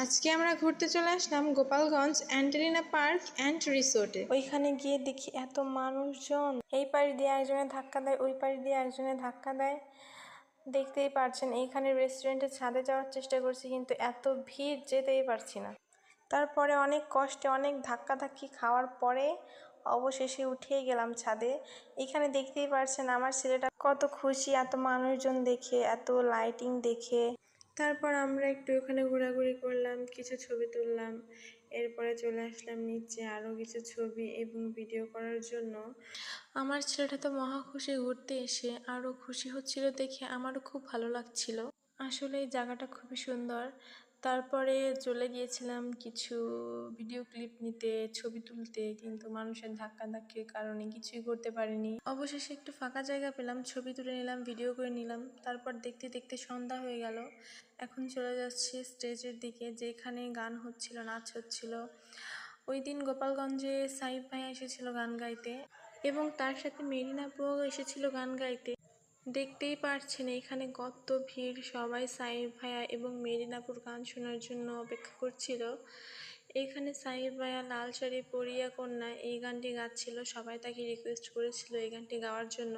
আজকে আমরা ঘুরতে চলে আসলাম গোপালগঞ্জ অ্যান্টেলিনা পার্ক অ্যান্ড রিসোর্টে। ওইখানে গিয়ে দেখি এত মানুষজন, এই পাশ দিয়ে একজনে ধাক্কা দেয়, ওই পাশ দিয়ে একজনে ধাক্কা দেয়। দেখতেই পারছেন এইখানে রেস্টুরেন্টের ছাদে যাওয়ার চেষ্টা করছি, কিন্তু এত ভিড় যেতেই পারছি না। তারপরে অনেক কষ্টে অনেক ধাক্কাধাক্কি খাওয়ার পরে অবশেষে উঠেই গেলাম ছাদে। এখানে দেখতেই পারছেন আমার ছেলেটা কত খুশি এত মানুষজন দেখে, এত লাইটিং দেখে। তারপর আমরা একটু ওখানে ঘোরাঘুরি করলাম, কিছু ছবি তুললাম। এরপরে চলে আসলাম নিচে আরও কিছু ছবি এবং ভিডিও করার জন্য। আমার ছেলেটা তো মহা খুশি ঘুরতে এসে, আরও খুশি হচ্ছিল দেখে আমারও খুব ভালো লাগছিল। আসলে এই জায়গাটা খুবই সুন্দর। তারপরে চলে গিয়েছিলাম কিছু ভিডিও ক্লিপ নিতে, ছবি তুলতে, কিন্তু মানুষের ধাক্কাধাক্কির কারণে কিছুই করতে পারিনি। অবশেষে একটু ফাঁকা জায়গা পেলাম, ছবি তুলে নিলাম, ভিডিও করে নিলাম। তারপর দেখতে দেখতে সন্ধ্যা হয়ে গেল। এখন চলে যাচ্ছি স্টেজের দিকে, যেখানে গান হচ্ছিল, নাচ হচ্ছিল। ওই দিন গোপালগঞ্জে সাইফ ভাইয়া এসেছিল গান গাইতে, এবং তার সাথে মেরিনা আপুও এসেছিল গান গাইতে। দেখতেই পারছেন এখানে কত ভিড়, সবাই সাইফ ভাইয়া এবং মেরিনাপুর গান শোনার জন্য অপেক্ষা করছিল। এখানে সাইফ ভাইয়া লাল শাড়ি পরিয়া কন্যা এই গানটি গাচ্ছিল, সবাই তাকে রিকোয়েস্ট করেছিল এই গানটি গাওয়ার জন্য।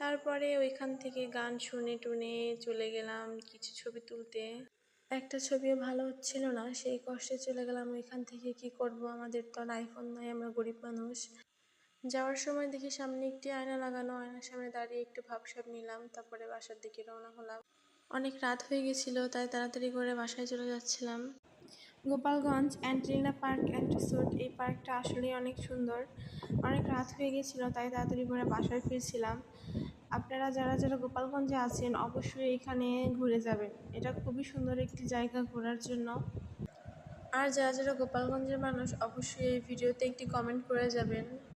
তারপরে ওইখান থেকে গান শুনে টুনে চলে গেলাম কিছু ছবি তুলতে। একটা ছবিও ভালো হচ্ছিল না, সেই কষ্টে চলে গেলাম ওইখান থেকে। কি করব, আমাদের তো আর আইফোন নয়, আমরা গরিব মানুষ। যাওয়ার সময় দেখি সামনে একটি আয়না লাগানো, আয়নার সামনে দাঁড়িয়ে একটু ভাবসাব নিলাম, তারপরে বাসার দিকে রওনা হলাম। অনেক রাত হয়ে গেছিল, তাই তাড়াতাড়ি করে বাসায় চলে যাচ্ছিলাম। গোপালগঞ্জ অ্যান্টেলিনা পার্ক অ্যান্ড রিসোর্ট, এই পার্কটা আসলেই অনেক সুন্দর। অনেক রাত হয়ে গেছিলো, তাই তাড়াতাড়ি করে বাসায় ফিরছিলাম। আপনারা যারা যারা গোপালগঞ্জে আছেন অবশ্যই এখানে ঘুরে যাবেন, এটা খুবই সুন্দর একটি জায়গা ঘোরার জন্য। আর যারা যারা গোপালগঞ্জের মানুষ অবশ্যই এই ভিডিওতে একটি কমেন্ট করে যাবেন।